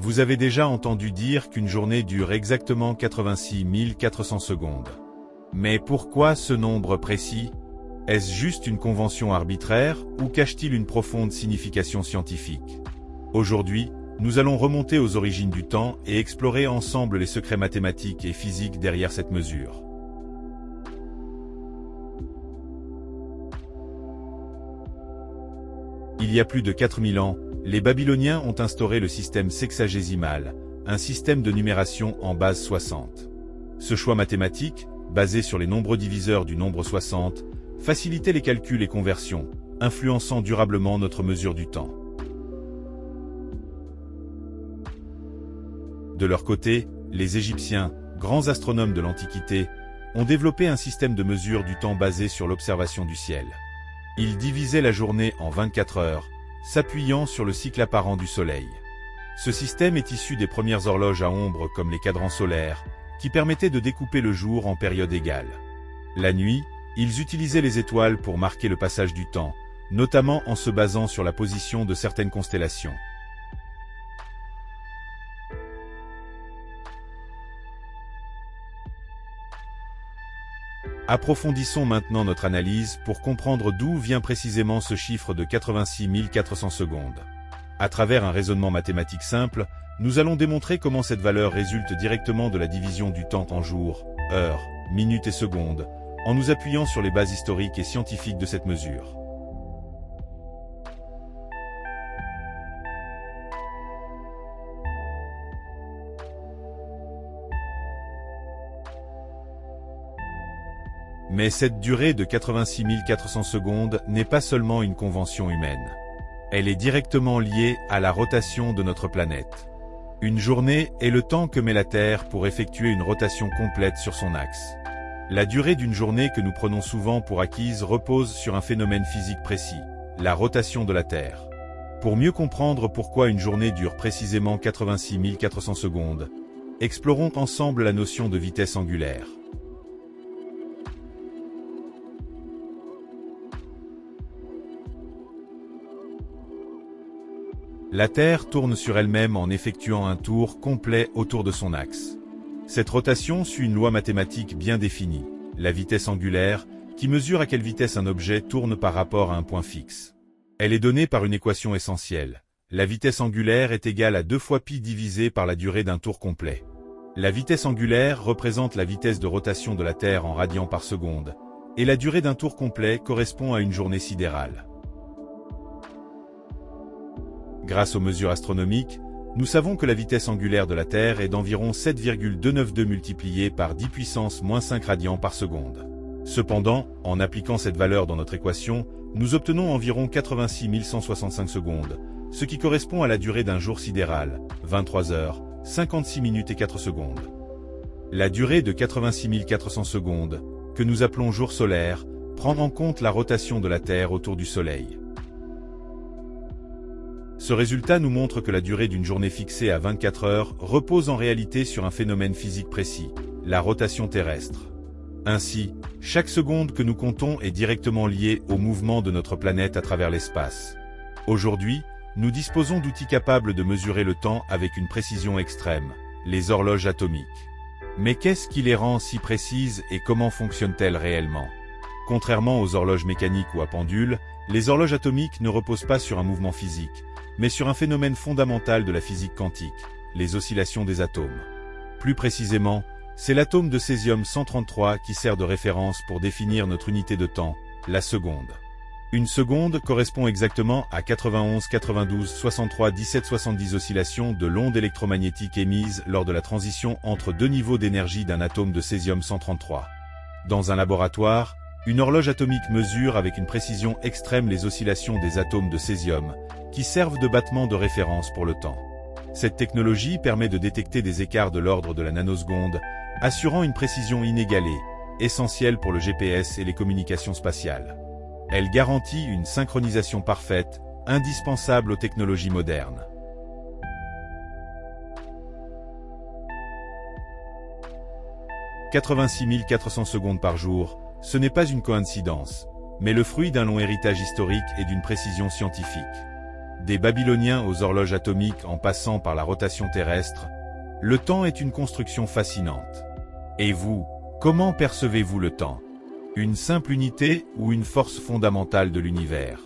Vous avez déjà entendu dire qu'une journée dure exactement 86 400 secondes. Mais pourquoi ce nombre précis? Est-ce juste une convention arbitraire ou cache-t-il une profonde signification scientifique? Aujourd'hui, nous allons remonter aux origines du temps et explorer ensemble les secrets mathématiques et physiques derrière cette mesure. Il y a plus de 4000 ans, les Babyloniens ont instauré le système sexagésimal, un système de numération en base 60. Ce choix mathématique, basé sur les nombreux diviseurs du nombre 60, facilitait les calculs et conversions, influençant durablement notre mesure du temps. De leur côté, les Égyptiens, grands astronomes de l'Antiquité, ont développé un système de mesure du temps basé sur l'observation du ciel. Ils divisaient la journée en 24 heures, s'appuyant sur le cycle apparent du Soleil. Ce système est issu des premières horloges à ombre comme les cadrans solaires, qui permettaient de découper le jour en périodes égales. La nuit, ils utilisaient les étoiles pour marquer le passage du temps, notamment en se basant sur la position de certaines constellations. Approfondissons maintenant notre analyse pour comprendre d'où vient précisément ce chiffre de 86 400 secondes. À travers un raisonnement mathématique simple, nous allons démontrer comment cette valeur résulte directement de la division du temps en jours, heures, minutes et secondes, en nous appuyant sur les bases historiques et scientifiques de cette mesure. Mais cette durée de 86 400 secondes n'est pas seulement une convention humaine. Elle est directement liée à la rotation de notre planète. Une journée est le temps que met la Terre pour effectuer une rotation complète sur son axe. La durée d'une journée que nous prenons souvent pour acquise repose sur un phénomène physique précis, la rotation de la Terre. Pour mieux comprendre pourquoi une journée dure précisément 86 400 secondes, explorons ensemble la notion de vitesse angulaire. La Terre tourne sur elle-même en effectuant un tour complet autour de son axe. Cette rotation suit une loi mathématique bien définie, la vitesse angulaire, qui mesure à quelle vitesse un objet tourne par rapport à un point fixe. Elle est donnée par une équation essentielle. La vitesse angulaire est égale à 2 fois π divisé par la durée d'un tour complet. La vitesse angulaire représente la vitesse de rotation de la Terre en radians par seconde, et la durée d'un tour complet correspond à une journée sidérale. Grâce aux mesures astronomiques, nous savons que la vitesse angulaire de la Terre est d'environ 7,292 multipliée par 10 puissance moins 5 radians par seconde. Cependant, en appliquant cette valeur dans notre équation, nous obtenons environ 86 165 secondes, ce qui correspond à la durée d'un jour sidéral, 23 heures, 56 minutes et 4 secondes. La durée de 86 400 secondes, que nous appelons jour solaire, prend en compte la rotation de la Terre autour du Soleil. Ce résultat nous montre que la durée d'une journée fixée à 24 heures repose en réalité sur un phénomène physique précis, la rotation terrestre. Ainsi, chaque seconde que nous comptons est directement liée au mouvement de notre planète à travers l'espace. Aujourd'hui, nous disposons d'outils capables de mesurer le temps avec une précision extrême, les horloges atomiques. Mais qu'est-ce qui les rend si précises et comment fonctionnent-elles réellement? Contrairement aux horloges mécaniques ou à pendule, les horloges atomiques ne reposent pas sur un mouvement physique, mais sur un phénomène fondamental de la physique quantique, les oscillations des atomes. Plus précisément, c'est l'atome de césium-133 qui sert de référence pour définir notre unité de temps, la seconde. Une seconde correspond exactement à 91 92 63 17 70 oscillations de l'onde électromagnétique émise lors de la transition entre deux niveaux d'énergie d'un atome de césium-133. Dans un laboratoire, une horloge atomique mesure avec une précision extrême les oscillations des atomes de césium, qui servent de battement de référence pour le temps. Cette technologie permet de détecter des écarts de l'ordre de la nanoseconde, assurant une précision inégalée, essentielle pour le GPS et les communications spatiales. Elle garantit une synchronisation parfaite, indispensable aux technologies modernes. « 86 400 secondes par jour, ce n'est pas une coïncidence, mais le fruit d'un long héritage historique et d'une précision scientifique. Des Babyloniens aux horloges atomiques en passant par la rotation terrestre, le temps est une construction fascinante. Et vous, comment percevez-vous le temps? Une simple unité ou une force fondamentale de l'univers?